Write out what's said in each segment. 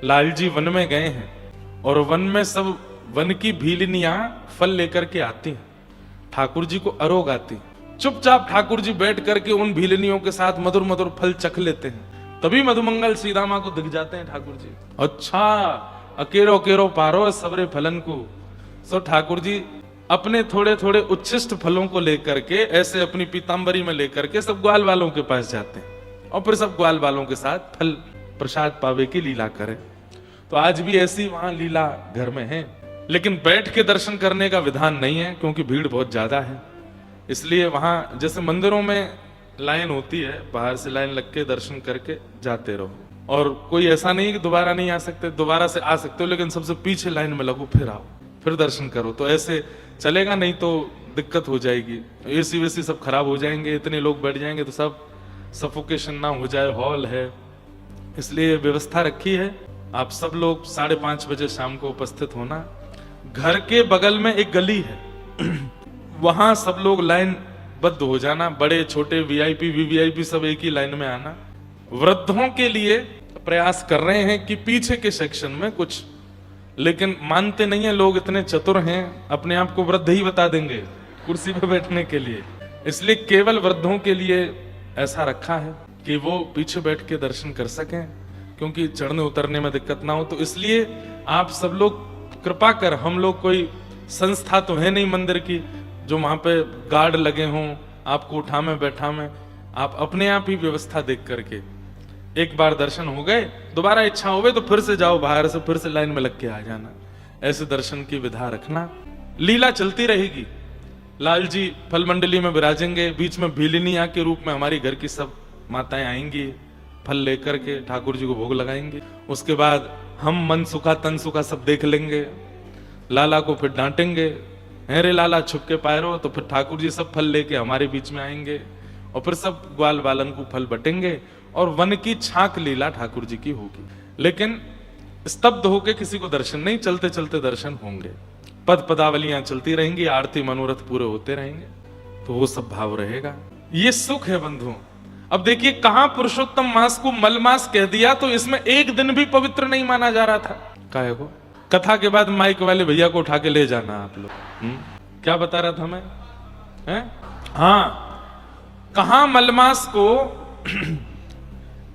Lalji one में गए हैं और वन में सब वन की भीलनियां फल लेकर के आती हैं, ठाकुर जी को अरोग आती। चुपचाप ठाकुर जी बैठ करके उन भीलनियों के साथ मधुर मधुर फल चख लेते हैं। तभी मधुमंगल सीतामा को दिख जाते हैं ठाकुर जी। अच्छा, अकेरो अकेरो पारो सबरे फलन को। सो ठाकुर जी अपने थोड़े थोड़े उच्छिष्ट फलों को लेकर के ऐसे अपनी पीतांबरी में लेकर के सब ग्वाल वालों के पास जाते हैं और फिर सब ग्वाल वालों के साथ फल प्रसाद पावे की लीला करें। तो आज भी ऐसी वहां लीला घर में है, लेकिन बैठ के दर्शन करने का विधान नहीं है क्योंकि भीड़ बहुत ज्यादा है। इसलिए वहां जैसे मंदिरों में लाइन होती है, बाहर से लाइन लग के दर्शन करके जाते रहो, और कोई ऐसा नहीं कि दोबारा नहीं आ सकते, दोबारा से आ सकते हो, लेकिन सबसे पीछे लाइन में लगो, फिर आओ, फिर दर्शन करो। तो ऐसे चलेगा नहीं तो दिक्कत हो जाएगी, एसी वेसी सब खराब हो जाएंगे, इतने लोग बैठ जाएंगे तो सब सफोकेशन ना हो जाए, हॉल है। इसलिए व्यवस्था रखी है, आप सब लोग 5:30 बजे शाम को उपस्थित होना। घर के बगल में एक गली है, वहां सब लोग लाइन बद्ध हो जाना, बड़े छोटे वीआईपी वीवीआईपी सब एक ही लाइन में आना। वृद्धों के लिए प्रयास कर रहे हैं कि पीछे के सेक्शन में कुछ, लेकिन मानते नहीं है लोग, इतने चतुर हैं, अपने आप को वृद्ध ही बता देंगे कुर्सी पे बैठने के लिए। इसलिए केवल वृद्धों के लिए ऐसा रखा है कि वो पीछे बैठ के दर्शन कर सकें, क्योंकि चढ़ने उतरने में दिक्कत ना हो। तो इसलिए आप सब लोग कृपा कर, हम लोग कोई संस्था तो है नहीं मंदिर की जो वहां पे गार्ड लगे हों, आपको उठा में बैठा में, आप अपने आप ही व्यवस्था देख करके एक बार दर्शन हो गए, दोबारा इच्छा हो गई तो फिर से जाओ, बाहर से फिर से लाइन में लग के आ जाना। ऐसे दर्शन की विधा रखना। लीला चलती रहेगी, लाल जी फल मंडली में विराजेंगे, बीच में भीलनिया के रूप में हमारी घर की सब माताएं आएंगी, फल लेकर के ठाकुर जी को भोग लगाएंगे। उसके बाद हम मन सुखा तन सुखा सब देख लेंगे, लाला को फिर डांटेंगे, अरे लाला छुप के पाए रहो, तो फिर ठाकुर जी सब फल लेके हमारे बीच में आएंगे और फिर सब ग्वाल बालन को फल बटेंगे और वन की छाक लीला ठाकुर जी की होगी। लेकिन स्तब्ध होके किसी को दर्शन नहीं, चलते चलते दर्शन होंगे, पद पदावलियां चलती रहेंगी, आरती मनोरथ पूरे होते रहेंगे, तो वो सब भाव रहेगा। ये सुख है बंधुओं। अब देखिए कहां पुरुषोत्तम मास को मल मास कह दिया, तो इसमें एक दिन भी पवित्र नहीं माना जा रहा था। काहे को? कथा के बाद माइक वाले भैया को उठा के ले जाना आप लोग। क्या बता रहा था मैं? हाँ, कहां मलमास को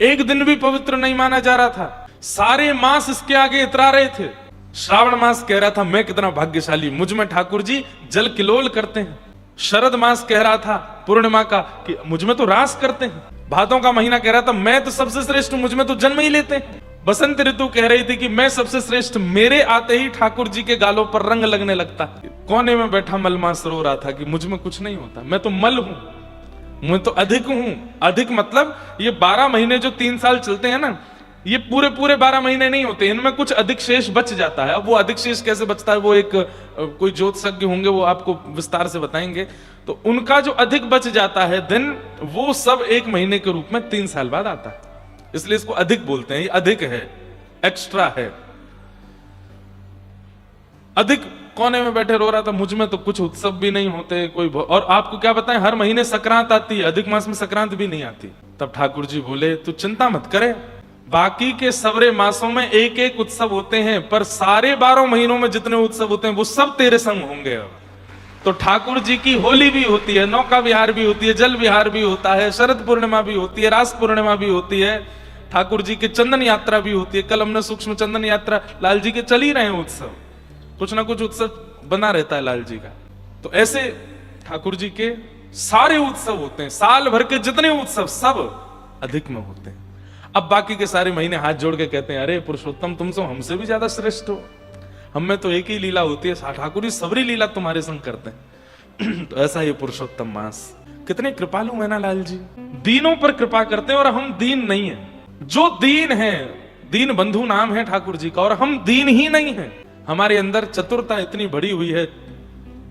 एक दिन भी पवित्र नहीं माना जा रहा था, सारे मास इसके आगे इतरा रहे थे। श्रावण मास कह रहा था मैं कितना भाग्यशाली, मुझ में ठाकुर जी जल किलोल करते हैं। शरद मास कह रहा था पूर्णिमा का कि मुझ में तो रास करते हैं। भादों का महीना कह रहा था मैं तो सबसे श्रेष्ठ हूं, मुझ में तो जन्म ही लेते हैं। बसंत ऋतु कह रही थी कि मैं सबसे श्रेष्ठ, मेरे आते ही ठाकुर जी के गालों पर रंग लगने लगता। कोने में बैठा मलमास रो रहा था कि मुझ में कुछ नहीं होता, मैं तो मल हूं, मैं तो अधिक हूं। अधिक मतलब ये 12 महीने जो 3 साल चलते हैं ना, ये पूरे पूरे 12 महीने नहीं होते, इनमें कुछ अधिक शेष बच जाता है। अब वो अधिक शेष कैसे बचता है, वो एक कोई ज्योतिषज्ञ होंगे, वो आपको विस्तार से बताएंगे। तो उनका जो अधिक बच जाता है दिन, वो सब 1 महीने के रूप में 3 साल बाद आता है, इसलिए इसको अधिक बोलते हैं। ये अधिक है, एक्स्ट्रा है। अधिक कोने में बैठे रो रहा था मुझ में तो कुछ उत्सव भी नहीं होते कोई। और आपको क्या बताएं, हर महीने संक्रांत आती है, अधिक मास में संक्रांत भी नहीं आती। तब ठाकुर जी बोले तू चिंता मत करे, बाकी के सवरे मासों में एक एक उत्सव होते हैं, पर सारे 12 महीनों में जितने उत्सव होते हैं वो सब तेरे संग होंगे। तो ठाकुर जी की होली भी होती है, नौका विहार भी होती है, जल विहार भी होता है, शरद पूर्णिमा भी होती है, रास पूर्णिमा भी होती है, ठाकुर जी की चंदन यात्रा भी होती है। कल हमने सूक्ष्म चंदन यात्रा, लाल जी के चल ही रहे हैं उत्सव, कुछ ना कुछ उत्सव बना रहता है लाल जी का। तो ऐसे ठाकुर जी के सारे उत्सव होते हैं, साल भर के जितने उत्सव सब अधिक में होते हैं। अब बाकी के सारे महीने हाथ जोड़ के कहते हैं अरे पुरुषोत्तम तुम तो हमसे भी ज्यादा श्रेष्ठ हो, हमें तो एक ही लीला होती है, ठाकुर जी सबरी लीला तुम्हारे संग करते हैं। तो ऐसा ये पुरुषोत्तम मास, कितने कृपालु है ना लाल जी, दीनों पर कृपा करते हैं और हम दीन नहीं है। जो दीन है, दीन बंधु नाम है ठाकुर जी का, और हम दीन ही नहीं है। हमारे अंदर चतुरता इतनी बढ़ी हुई है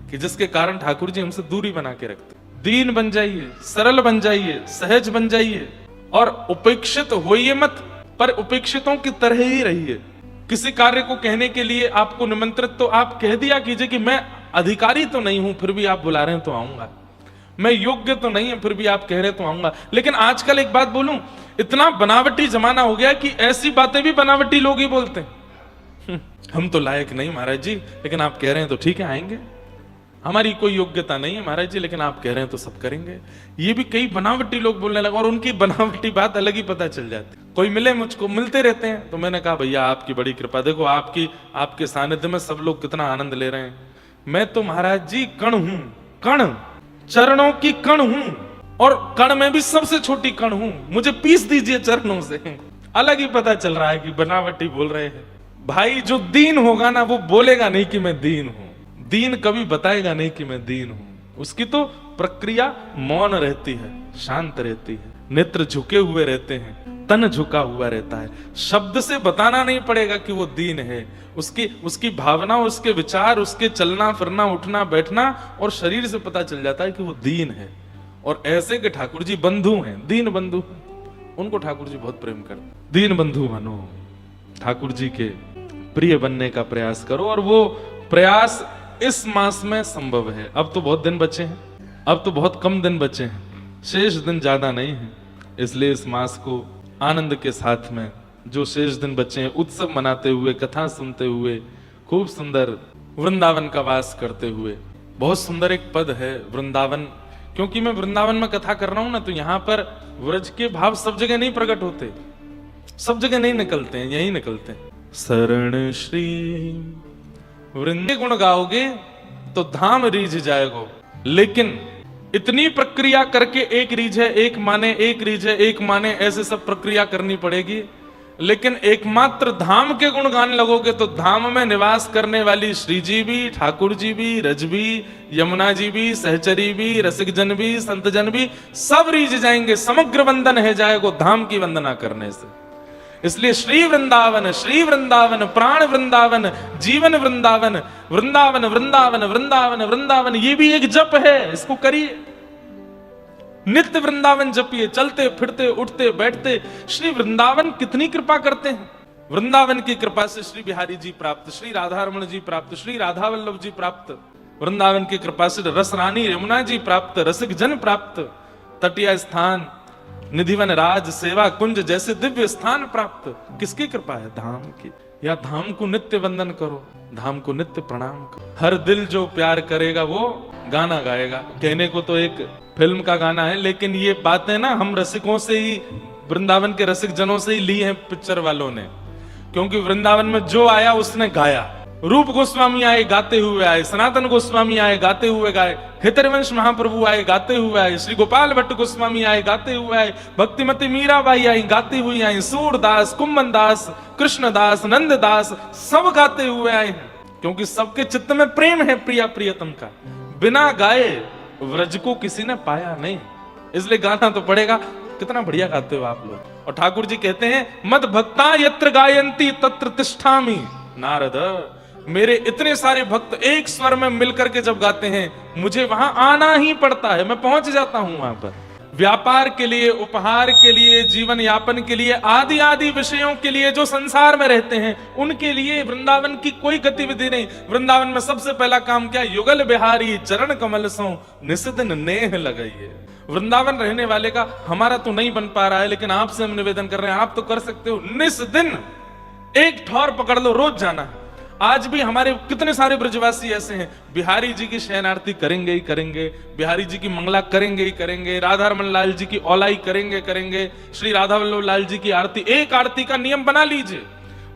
कि जिसके कारण ठाकुर जी हमसे दूरी बना के रखते। दीन बन जाइए, सरल बन जाइए, सहज बन जाइए और उपेक्षित होइए मत, पर उपेक्षितों की तरह ही रहिए। किसी कार्य को कहने के लिए आपको निमंत्रित तो आप कह दिया कीजिए कि मैं अधिकारी तो नहीं हूं, फिर भी आप बुला रहे हैं तो आऊंगा। मैं योग्य तो नहीं है, फिर भी आप कह रहे तो आऊंगा। लेकिन आजकल एक बात बोलूं, इतना बनावटी जमाना हो गया कि ऐसी बातें भी बनावटी लोग ही बोलते हैं। हम तो लायक नहीं महाराज जी, लेकिन आप कह रहे हैं तो ठीक है आएंगे। हमारी कोई योग्यता नहीं है महाराज जी, लेकिन आप कह रहे हैं तो सब करेंगे। ये भी कई बनावटी लोग बोलने लगे, और उनकी बनावटी बात अलग ही पता चल जाती। कोई मिले, मुझको मिलते रहते हैं, तो मैंने कहा भैया आपकी बड़ी कृपा, देखो आपके सानिध्य में सब लोग कितना आनंद ले रहे हैं। मैं तो महाराज जी कण हूं, कण, चरणों की कण हूं, और कण में भी सबसे छोटी कण हूं। मुझे पीस दीजिए चरणों से। अलग ही पता चल रहा है कि बनावटी बोल रहे हैं। भाई जो दीन होगा ना, वो बोलेगा नहीं कि मैं दीन हूं, दीन कभी बताएगा नहीं कि मैं दीन हूं। उसकी तो प्रक्रिया मौन रहती है, शांत रहती है, नेत्र झुके हुए रहते हैं, तन झुका हुआ रहता है। शब्द से बताना नहीं पड़ेगा कि वो दीन है। उसकी भावना, उसके विचार, उसके चलना फिरना, उठना बैठना और शरीर से पता चल जाता है कि वो दीन है। और ऐसे के ठाकुर जी बंधु हैं, दीन बंधु, उनको ठाकुर जी बहुत प्रेम करते। दीन बंधु बनो, ठाकुर जी के प्रिय बनने का प्रयास करो, और वो प्रयास इस मास में संभव है। अब तो बहुत दिन बचे हैं, अब तो बहुत कम दिन बचे हैं, शेष दिन ज्यादा नहीं है। इसलिए इस मास को आनंद के साथ में, जो शेष दिन बचे हैं, उत्सव मनाते हुए, कथा सुनते हुए, खूब सुंदर वृंदावन का वास करते हुए। बहुत सुंदर एक पद है वृंदावन, क्योंकि मैं वृंदावन में कथा कर रहा हूं ना, तो यहां पर व्रज के भाव सब जगह नहीं प्रकट होते, सब जगह नहीं निकलते हैं, यही निकलते हैं। शरण श्री वृंदे गुण गाओगे तो धाम रीझ जाएगो। लेकिन इतनी प्रक्रिया करके, एक रीझ है एक माने, एक रीझ है एक माने, ऐसे सब प्रक्रिया करनी पड़ेगी। लेकिन एकमात्र धाम के गुण गाने लगोगे तो धाम में निवास करने वाली श्री जी भी, ठाकुर जी भी, रज भी, यमुना जी भी, सहचरी भी, रसिक जन भी, संत जन भी, सब रीझ जाएंगे। समग्र वंदन है जाएगो धाम की वंदना करने से। इसलिए श्री वृंदावन, श्री वृंदावन, प्राण वृंदावन, जीवन वृंदावन, वृंदावन वृंदावन वृंदावन वृंदावन, ये भी एक जप है, इसको करिए। नित्य वृंदावन जपिए, चलते फिरते उठते बैठते श्री वृंदावन कितनी कृपा करते हैं। वृंदावन की कृपा से श्री बिहारी जी प्राप्त, श्री राधारमण जी प्राप्त, श्री राधा वल्लभ जी प्राप्त, वृंदावन की कृपा से रस रानी यमुना जी प्राप्त, रसिक जन प्राप्त, तटीय स्थान, निधिवन राज, सेवा कुंज जैसे दिव्य स्थान प्राप्त। किसकी कृपा है? धाम की। या धाम को नित्य वंदन करो, धाम को नित्य प्रणाम करो। हर दिल जो प्यार करेगा वो गाना गाएगा। कहने को तो एक फिल्म का गाना है, लेकिन ये बातें ना हम रसिकों से ही, वृंदावन के रसिक जनों से ही ली हैं पिक्चर वालों ने। क्योंकि वृंदावन में जो आया उसने गाया। रूप गोस्वामी आए गाते हुए आए, सनातन गोस्वामी आए गाते हुए गाए, हितरवंश महाप्रभु आए गाते हुए आए, श्री गोपाल भट्ट गोस्वामी आए गाते हुए आए, भक्तिमती मीराबाई आई गाते हुए आई, सूरदास, कुम्मन दास, कृष्णदास, नंददास, सब गाते हुए आए हैं। क्योंकि सबके चित्त में प्रेम है प्रिया प्रियतम का। बिना गाए व्रज को किसी ने पाया नहीं, इसलिए गाना तो पड़ेगा। कितना बढ़िया गाते हो आप लोग। और ठाकुर जी कहते हैं, मद भक्ता यत्र गायंती तत्र तिष्ठामि। नारद, मेरे इतने सारे भक्त एक स्वर में मिलकर के जब गाते हैं, मुझे वहां आना ही पड़ता है, मैं पहुंच जाता हूं वहां पर। व्यापार के लिए, उपहार के लिए, जीवन यापन के लिए, आदि आदि विषयों के लिए जो संसार में रहते हैं, उनके लिए वृंदावन की कोई गतिविधि नहीं। वृंदावन में सबसे पहला काम क्या? युगल बिहारी चरण कमल सो निस्दिन नेह लगाइए। वृंदावन रहने वाले का हमारा तो नहीं बन पा रहा है, लेकिन आपसे हम निवेदन कर रहे हैं, आप तो कर सकते हो। निस्दिन एक ठौर पकड़ लो, रोज जाना है। आज भी हमारे कितने सारे ब्रजवासी ऐसे हैं, बिहारी जी की शयन आरती करेंगे ही करेंगे, बिहारी जी की मंगला करेंगे ही करेंगे, राधा रमन लाल जी की औलाई करेंगे करेंगे, श्री राधा वल्लभ लाल जी की आरती, एक आरती का नियम बना लीजिए।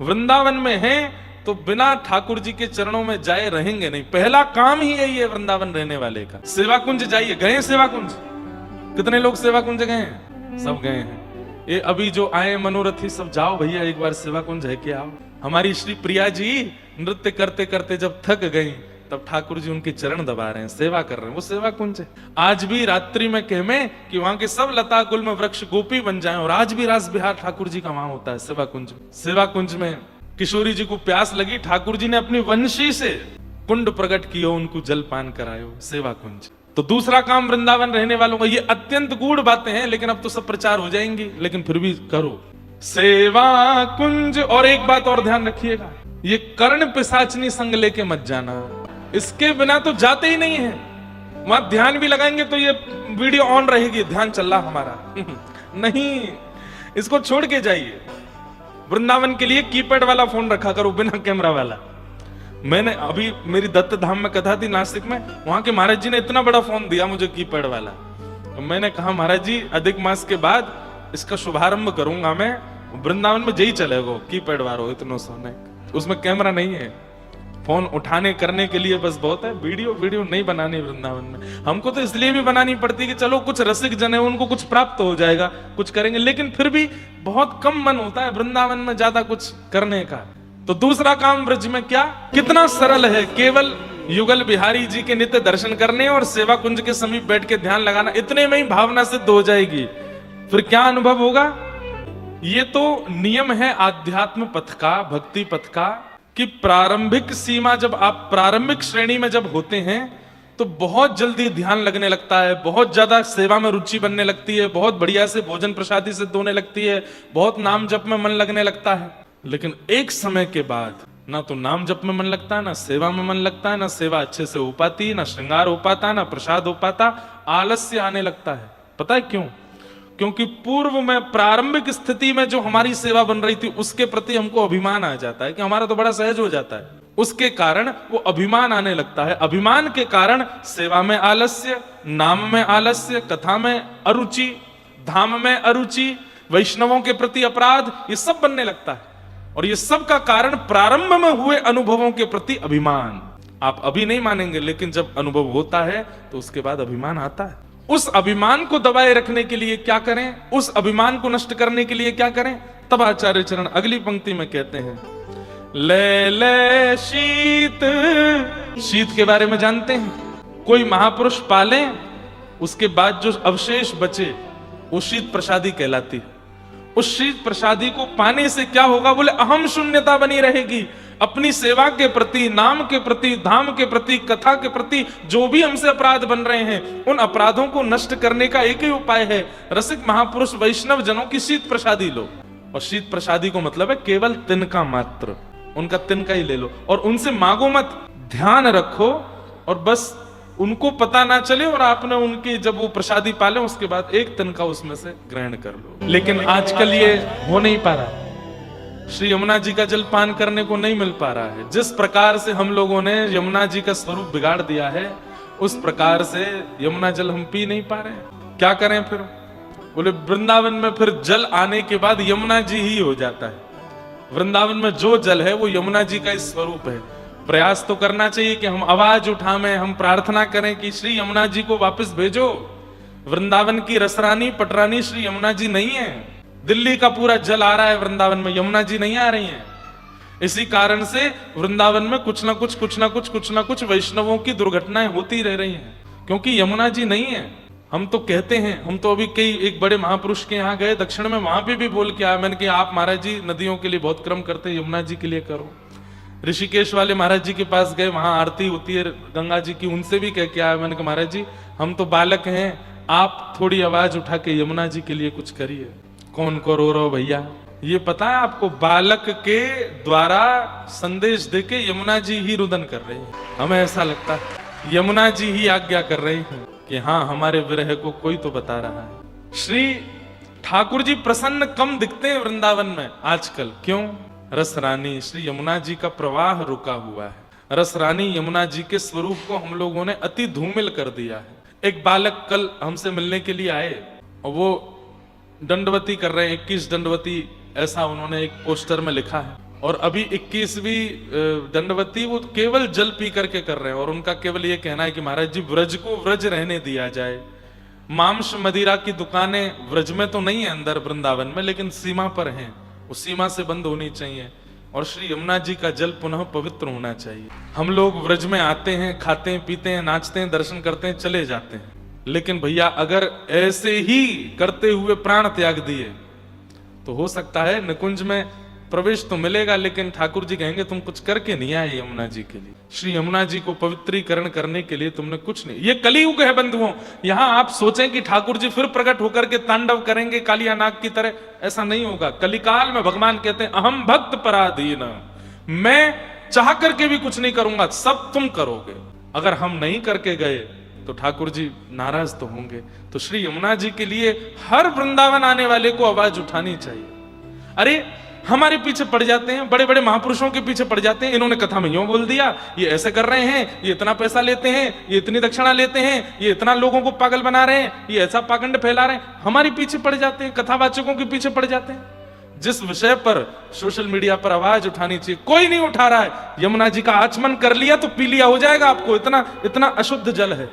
वृंदावन में हैं तो बिना ठाकुर जी के चरणों में जाए रहेंगे नहीं। पहला काम ही यही है वृंदावन रहने वाले का। सेवा कुंज जाइए, गए सेवा कुंज? कितने लोग सेवा कुंज गए हैं? सब गए हैं। ये अभी जो आए मनोरथी सब, जाओ भैया एक बार सेवा कुंज है के आओ। हमारी श्री प्रिया जी नृत्य करते करते जब थक गई, तब ठाकुर जी उनके चरण दबा रहे हैं, सेवा कर रहे हैं, वो सेवा कुंज है। आज भी रात्रि में कहमे कि वहां के सब लता गुल्म वृक्ष गोपी बन जाएं, और आज भी रास बिहार ठाकुर जी का वहां होता है सेवा कुंज। सेवा कुंज में किशोरी जी को प्यास लगी, ठाकुर जी ने अपनी वंशी से कुंड प्रकट किया, उनको जलपान करायो। सेवा कुंज। तो दूसरा काम वृंदावन रहने वालों का, ये अत्यंत गूढ़ बातें हैं, लेकिन अब तो सब प्रचार हो जाएंगी, लेकिन फिर भी करो सेवा कुंज। और एक बात और ध्यान रखिएगा, ये कर्ण पिशाचनी संग लेके मत जाना, इसके बिना तो जाते ही नहीं है। वहां ध्यान भी लगाएंगे तो ये वीडियो ऑन रहेगी, ध्यान चल रहा हमारा। नहीं, इसको छोड़ के जाइए। वृंदावन के लिए कीपैड वाला फोन रखा करो, बिना कैमरा वाला। मैंने अभी मेरी दत्त धाम में कथा थी नासिक में, वहां के महाराज जी ने इतना बड़ा फोन दिया मुझे कीपैड वाला। तो मैंने कहा महाराज जी अधिक मास के बाद इसका शुभारंभ करूंगा मैं, वृंदावन में यही चलेगा कीपैड वाला, इतना सोने, उसमें कैमरा नहीं है, फोन उठाने करने के लिए बस बहुत है, वीडियो नहीं बनानी वृंदावन में। हमको तो इसलिए भी बनानी पड़ती कि चलो कुछ रसिक जन है उनको कुछ प्राप्त हो जाएगा, कुछ करेंगे, लेकिन फिर भी बहुत कम मन होता है वृंदावन में ज्यादा कुछ करने का। तो दूसरा काम ब्रज में क्या, कितना सरल है, केवल युगल बिहारी जी के नित्य दर्शन करने और सेवा कुंज के समीप बैठ के ध्यान लगाना, इतने में ही भावना सिद्ध हो जाएगी। फिर क्या अनुभव होगा? ये तो नियम है आध्यात्म पथ का, भक्ति पथ का, कि प्रारंभिक सीमा जब आप प्रारंभिक श्रेणी में जब होते हैं तो बहुत जल्दी ध्यान लगने लगता है, बहुत ज्यादा सेवा में रुचि बनने लगती है, बहुत बढ़िया से भोजन प्रसादी सिद्ध होने लगती है, बहुत नाम जप में मन लगने लगता है। लेकिन एक समय के बाद ना तो नाम जप में मन लगता है, ना सेवा में मन लगता है, ना सेवा अच्छे से हो पाती, ना श्रृंगार हो पाता, ना प्रसाद हो पाता, आलस्य आने लगता है। पता है क्यों? क्योंकि पूर्व में प्रारंभिक स्थिति में जो हमारी सेवा बन रही थी उसके प्रति हमको अभिमान आ जाता है कि हमारा तो बड़ा सहज हो जाता है, उसके कारण वो अभिमान आने लगता है। अभिमान के कारण सेवा में आलस्य, नाम में आलस्य, कथा में अरुचि, धाम में अरुचि, वैष्णवों के प्रति अपराध, ये सब बनने लगता है। और ये सब का कारण प्रारंभ में हुए अनुभवों के प्रति अभिमान। आप अभी नहीं मानेंगे, लेकिन जब अनुभव होता है तो उसके बाद अभिमान आता है। उस अभिमान को दबाए रखने के लिए क्या करें, उस अभिमान को नष्ट करने के लिए क्या करें? तब आचार्य चरण अगली पंक्ति में कहते हैं, ले ले शीत। शीत के बारे में जानते हैं? कोई महापुरुष पाले, उसके बाद जो अवशेष बचे वो शीत प्रसादी कहलाती है। उस शीत प्रसादी को पाने से क्या होगा? बोले अहम शून्यता बनी रहेगी। अपनी सेवा के प्रति, नाम के प्रति, धाम के प्रति, कथा के प्रति जो भी हमसे अपराध बन रहे हैं, उन अपराधों को नष्ट करने का एक ही उपाय है, रसिक महापुरुष वैष्णव जनों की शीत प्रसादी लो। और शीत प्रसादी को मतलब है केवल तिनका मात्र, उनका तिनका ही ले लो और उनसे मांगो मत, ध्यान रखो और बस उनको पता ना चले और आपने उनकी जब वो प्रसादी पाले उसके बाद एक तिनका उसमें से ग्रहण कर लो। लेकिन आजकल ये हो नहीं पा रहा, श्री यमुना जी का जल पान करने को नहीं मिल पा रहा है। जिस प्रकार से हम लोगों ने यमुना जी का स्वरूप बिगाड़ दिया है, उस प्रकार से यमुना जल हम पी नहीं पा रहे हैं। क्या करें फिर? बोले वृंदावन में फिर जल आने के बाद यमुना जी ही हो जाता है। वृंदावन में जो जल है वो यमुना जी का स्वरूप है। प्रयास तो करना चाहिए कि हम आवाज उठाएं, हम प्रार्थना करें कि श्री यमुना जी को वापस भेजो। वृंदावन की रसरानी पटरानी श्री यमुना जी नहीं है। दिल्ली का पूरा जल आ रहा है वृंदावन में, यमुना जी नहीं आ रही हैं। इसी कारण से वृंदावन में कुछ ना कुछ वैष्णवों की दुर्घटनाएं होती रह रही हैं, क्योंकि यमुना जी नहीं है। हम तो कहते हैं, हम तो अभी एक बड़े महापुरुष के यहाँ गए दक्षिण में, वहां पे भी बोल के आया मैंने कि आप महाराज जी नदियों के लिए बहुत क्रम करते हैं, यमुना जी के लिए करो। ऋषिकेश वाले महाराज जी के पास गए, वहां आरती होती है गंगा जी की, उनसे भी कह के आया मैंने कहा महाराज जी हम तो बालक हैं, आप थोड़ी आवाज उठा के यमुना जी के लिए कुछ करिए। कौन को रो रहा हो भैया? ये पता है आपको, बालक के द्वारा संदेश देके यमुना जी ही रुदन कर रही है। हमें ऐसा लगता है यमुना जी ही आज्ञा कर रही है कि हाँ हमारे विरह को कोई तो बता रहा है। श्री ठाकुर जी प्रसन्न कम दिखते हैं वृंदावन में आजकल। क्यों? रस रानी श्री यमुना जी का प्रवाह रुका हुआ है। रस रानी यमुना जी के स्वरूप को हम लोगों ने अति धूमिल कर दिया है। एक बालक कल हमसे मिलने के लिए आए और वो दंडवती कर रहे हैं, 21 दंडवती ऐसा उन्होंने एक पोस्टर में लिखा है। और अभी 21वीं दंडवती वो केवल जल पी करके कर रहे हैं और उनका केवल ये कहना है कि महाराज जी व्रज को व्रज रहने दिया जाए। मांस मदिरा की दुकानें व्रज में तो नहीं है अंदर वृंदावन में, लेकिन सीमा पर हैं, उस सीमा से बंद होनी चाहिए और श्री यमुना जी का जल पुनः पवित्र होना चाहिए। हम लोग व्रज में आते हैं, खाते हैं, पीते हैं, नाचते हैं, दर्शन करते हैं, चले जाते हैं। लेकिन भैया अगर ऐसे ही करते हुए प्राण त्याग दिए तो हो सकता है निकुंज में प्रवेश तो मिलेगा, लेकिन ठाकुर जी कहेंगे तुम कुछ करके नहीं आए यमुना जी के लिए। श्री यमुना जी को पवित्रीकरण करने के लिए तुमने कुछ नहीं। ये कलियुग है बंधुओं। यहां आप सोचें कि ठाकुर जी फिर प्रकट होकर के तांडव करेंगे कालिया नाग की तरह, ऐसा नहीं होगा। कलिकाल में भगवान कहते हैं अहम भक्त पराधीन, मैं चाह करके भी कुछ नहीं करूंगा, सब तुम करोगे। अगर हम नहीं करके गए तो ठाकुर जी नाराज तो होंगे। तो श्री यमुना जी के लिए हर वृंदावन आने वाले को आवाज उठानी चाहिए। अरे हमारे पीछे पड़ जाते हैं, बड़े बड़े महापुरुषों के पीछे पड़ जाते हैं, इन्होंने कथा में यूं बोल दिया, ये ऐसे कर रहे हैं, ये इतना पैसा लेते हैं, ये इतनी दक्षिणा लेते हैं, ये इतना लोगों को पागल बना रहे हैं, ये ऐसा पाखंड फैला रहे हैं, हमारे पीछे पड़ जाते हैं, कथावाचकों के पीछे पड़ जाते हैं। जिस विषय पर सोशल मीडिया पर आवाज उठानी चाहिए कोई नहीं उठा रहा है। यमुना जी का आचमन कर लिया तो पी लिया हो जाएगा आपको, इतना इतना अशुद्ध जल है,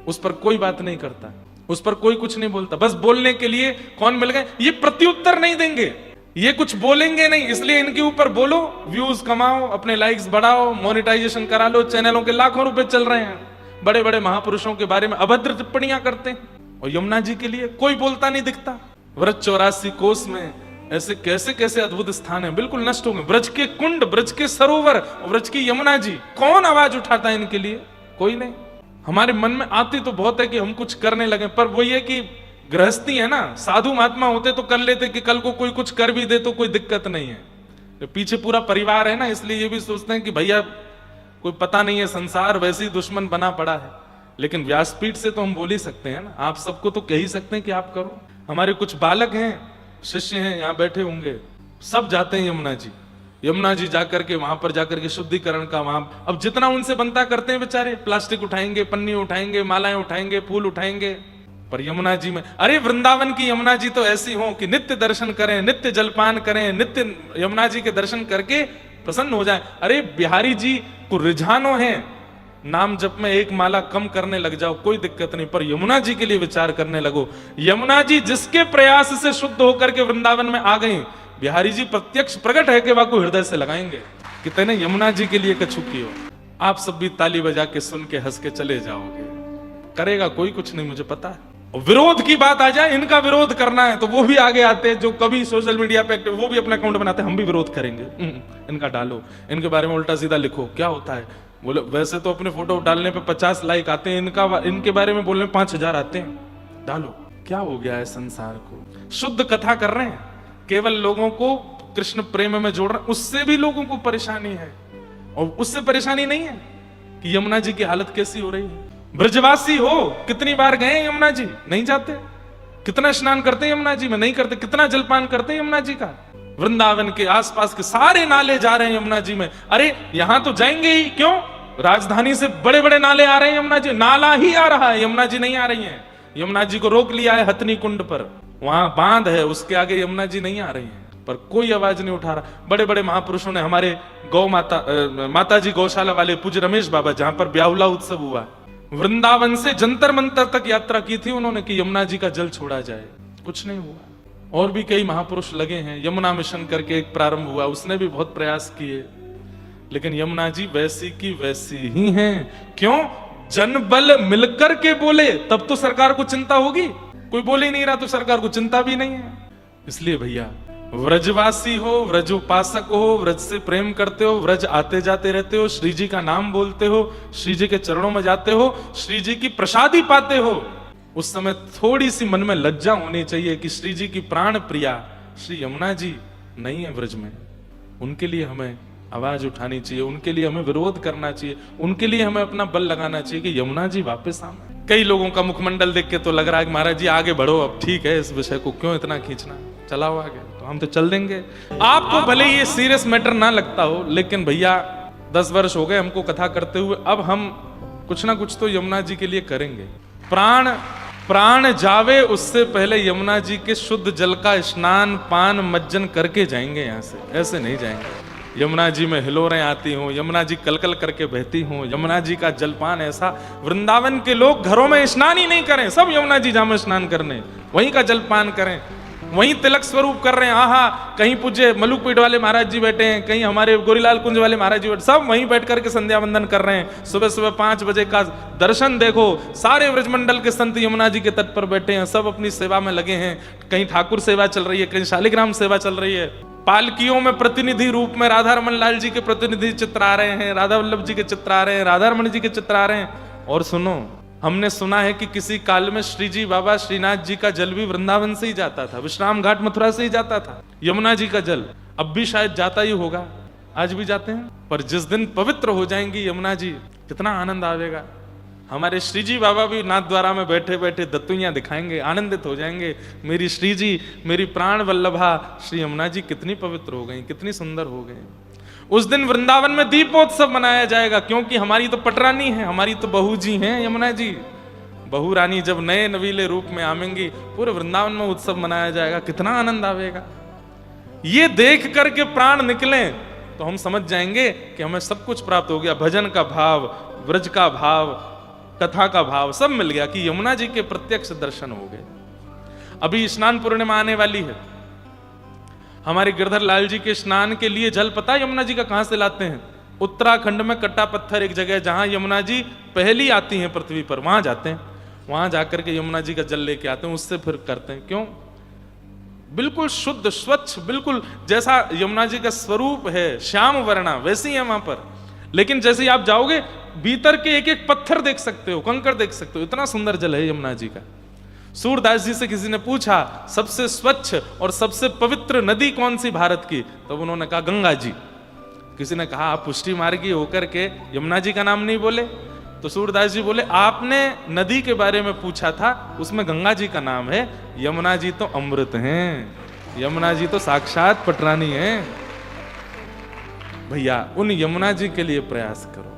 उस पर कोई बात नहीं करता, उस पर कोई कुछ नहीं बोलता। बस बोलने के लिए कौन मिल गए, ये प्रत्युत्तर नहीं देंगे, ये कुछ बोलेंगे नहीं, इसलिए इनके ऊपर बोलो, व्यूज कमाओ, अपने लाइक्स बढ़ाओ, मोनेटाइजेशन करा लो, चैनलों के लाखों रुपए चल रहे हैं। बड़े बड़े महापुरुषों के बारे में अभद्र टिप्पणियां करते हैं और यमुना जी के लिए कोई बोलता नहीं दिखता। व्रज 84 कोस में ऐसे कैसे कैसे अद्भुत स्थान है, बिल्कुल नष्ट हो गए। ब्रज के कुंड, ब्रज के सरोवर, ब्रज की यमुना जी, कौन आवाज उठाता है इनके लिए? कोई नहीं। हमारे मन में आती तो बहुत है कि हम कुछ करने लगे, पर वो ये कि गृहस्थी है ना, साधु महात्मा होते तो कर लेते कि कल को कोई कुछ कर भी दे तो कोई दिक्कत नहीं है। तो पीछे पूरा परिवार है ना, इसलिए ये भी सोचते हैं कि भैया कोई पता नहीं है, संसार वैसे ही दुश्मन बना पड़ा है। लेकिन व्यासपीठ से तो हम बोल ही सकते हैं ना, आप सबको तो कह ही सकते हैं कि आप करो। हमारे कुछ बालक हैं, शिष्य हैं, यहाँ बैठे होंगे, सब जाते हैं यमुना जी। यमुना जी जाकर के वहां पर जाकर के शुद्धिकरण का वहां अब जितना उनसे बनता करते हैं बेचारे, प्लास्टिक उठाएंगे, पन्नी उठाएंगे, मालाएं उठाएंगे, फूल उठाएंगे। पर यमुना जी में, अरे वृंदावन की यमुना जी तो ऐसी हो कि नित्य दर्शन करें, नित्य जलपान करें, नित्य यमुना जी के दर्शन करके प्रसन्न हो जाए। अरे बिहारी जी को रिझानो है, नाम जप में एक माला कम करने लग जाओ, कोई दिक्कत नहीं, पर यमुना जी के लिए विचार करने लगो। यमुना जी जिसके प्रयास से शुद्ध होकर के वृंदावन में आ गई, बिहारी जी प्रत्यक्ष प्रकट है कि वाको हृदय से लगाएंगे कि तेने यमुना जी के लिए कछु कियो। आप सब भी ताली बजा के सुन के हंस के चले जाओगे, करेगा कोई कुछ नहीं, मुझे पता है। विरोध की बात आ जाए, इनका विरोध करना है तो वो भी आगे आते हैं, जो कभी सोशल मीडिया पे एक्टिव, वो भी अपना अकाउंट बनाते हैं, हम भी विरोध करेंगे, इनका डालो, इनके बारे में उल्टा सीधा लिखो, क्या होता है। बोले वैसे तो अपने फोटो डालने पे 50 लाइक आते हैं, इनके बारे में बोलने 5000 आते हैं, डालो। क्या हो गया है संसार को? शुद्ध कथा कर रहे हैं, केवल लोगों को कृष्ण प्रेम में जोड़ रहे हैं, उससे भी लोगों को परेशानी है। और उससे परेशानी नहीं है कि यमुना जी की हालत कैसी हो रही है। ब्रजवासी हो, कितनी बार गए यमुना जी? नहीं जाते। कितना स्नान करते यमुना जी में? नहीं करते। कितना जलपान करते यमुना जी का? वृंदावन के आसपास के सारे नाले जा रहे हैं यमुना जी में। अरे यहां तो जाएंगे ही, क्यों? राजधानी से बड़े बड़े नाले आ रहे हैं यमुना जी, नाला ही आ रहा है, यमुना जी नहीं आ रही है। यमुना जी को रोक लिया है हथनी कुंड पर, वहां बांध है, उसके आगे यमुना जी नहीं आ रही है, पर कोई आवाज नहीं उठा रहा। बड़े बड़े महापुरुषों ने, हमारे गौ माता जी गौशाला वाले पूज्य रमेश बाबा, जहां पर ब्याहुला उत्सव हुआ, वृंदावन से जंतर मंतर तक यात्रा की थी उन्होंने कि यमुना जी का जल छोड़ा जाए, कुछ नहीं हुआ। और भी कई महापुरुष लगे हैं, यमुना मिशन करके एक प्रारंभ हुआ, उसने भी बहुत प्रयास किए, लेकिन यमुना जी वैसी की वैसी ही हैं। क्यों? जनबल मिलकर के बोले तब तो सरकार को चिंता होगी, कोई बोले ही नहीं रहा तो सरकार को चिंता भी नहीं है। इसलिए भैया, व्रजवासी हो, व्रज उपासक हो, व्रज से प्रेम करते हो, व्रज आते जाते रहते हो, श्री जी का नाम बोलते हो, श्री जी के चरणों में जाते हो, श्री जी की प्रसादी पाते हो, उस समय थोड़ी सी मन में लज्जा होनी चाहिए कि श्री जी की प्राण प्रिया श्री यमुना जी नहीं है व्रज में। उनके लिए हमें आवाज उठानी चाहिए, उनके लिए हमें विरोध करना चाहिए, उनके लिए हमें अपना बल लगाना चाहिए कि यमुना जी वापस आए। कई लोगों का मुखमंडल देख के तो लग रहा है कि महाराज जी आगे बढ़ो, अब ठीक है, इस विषय को क्यों इतना खींचना, चलाओ आगे। तो हम तो चल देंगे। आपको भले ये सीरियस मैटर ना लगता हो, लेकिन भैया 10 वर्ष हो गए हमको कथा करते हुए, अब हम कुछ ना कुछ तो यमुना जी के लिए करेंगे। प्राण जावे उससे पहले यमुना जी के शुद्ध जल का स्नान पान मज्जन करके जाएंगे यहाँ से, ऐसे नहीं जाएंगे। यमुना जी में हिलोरें आती हों, यमुना जी कलकल करके बहती हों, यमुना जी का जलपान ऐसा, वृंदावन के लोग घरों में स्नान ही नहीं करें, सब यमुना जी जामे स्नान करने, वहीं का जलपान करें, वहीं तिलक स्वरूप कर रहे हैं। आहा, कहीं पूज्य मलुकपीठ वाले महाराज जी बैठे हैं, कहीं हमारे गोरीलाल कुंज वाले महाराज जी बैठे, सब वहीं बैठ करके संध्या वंदन कर रहे हैं। सुबह सुबह 5 बजे का दर्शन देखो, सारे व्रजमंडल के संत यमुना जी के तट पर बैठे हैं, सब अपनी सेवा में लगे हैं। कहीं ठाकुर सेवा चल रही है, कहीं शालिग्राम सेवा चल रही है। पालकियों में प्रतिनिधि रूप में राधा रमन लाल जी के प्रतिनिधि चित्र आ रहे हैं, राधा वल्लभ जी के चित्र आ रहे हैं, राधा रमन जी के चित्र आ रहे हैं। और सुनो, हमने सुना है कि किसी काल में श्री जी बाबा श्रीनाथ जी का जल भी वृंदावन से ही जाता था, विश्राम घाट मथुरा से ही जाता था। यमुना जी का जल अब भी शायद जाता ही होगा, आज भी जाते हैं। पर जिस दिन पवित्र हो जाएंगी यमुना जी, कितना आनंद आवेगा। हमारे श्री जी बाबा भी नाथ द्वारा में बैठे बैठे दत्तुइयां दिखाएंगे, आनंदित हो जाएंगे। मेरी श्री जी, मेरी प्राण वल्लभा श्री यमुना जी कितनी पवित्र हो गई, कितनी सुंदर हो गई। उस दिन वृंदावन में दीपोत्सव मनाया जाएगा, क्योंकि हमारी तो पटरानी है, हमारी तो बहू जी हैं यमुना जी। बहू रानी जब नए नवीले रूप में आवेंगी, पूरे वृंदावन में उत्सव मनाया जाएगा, कितना आनंद आवेगा। ये देख करके प्राण निकले तो हम समझ जाएंगे कि हमें सब कुछ प्राप्त हो गया। भजन का भाव, व्रज का भाव, कथा का भाव सब मिल गया कि यमुना जी के प्रत्यक्ष दर्शन हो गए। अभी स्नान पूर्णिमा आने वाली है। हमारे गिरधर लाल जी के स्नान के लिए जल पता यमुना जी का कहां से लाते हैं? उत्तराखंड में कट्टा पत्थर एक जगह, जहां यमुना जी पहली आती हैं पृथ्वी पर, वहां जाते हैं। वहां जाकर के यमुना जी का जल लेके आते हैं, उससे फिर करते हैं। क्यों? बिल्कुल शुद्ध स्वच्छ, बिल्कुल जैसा यमुना जी का स्वरूप है, श्याम वर्णा, वैसी है वहां पर। लेकिन जैसे ही आप जाओगे, भीतर के एक एक पत्थर देख सकते हो, कंकड़ देख सकते हो, इतना सुंदर जल है यमुना जी का। सूरदास जी से किसी ने पूछा सबसे स्वच्छ और सबसे पवित्र नदी कौन सी भारत की, तब तो उन्होंने कहा गंगा जी। किसी ने कहा आप पुष्टि मार्गी होकर के यमुना जी का नाम नहीं बोले? तो सूरदास जी बोले आपने नदी के बारे में पूछा था, उसमें गंगा जी का नाम है, यमुना जी तो अमृत हैं, यमुना जी तो साक्षात पटरानी हैं। भैया उन यमुना जी के लिए प्रयास करो।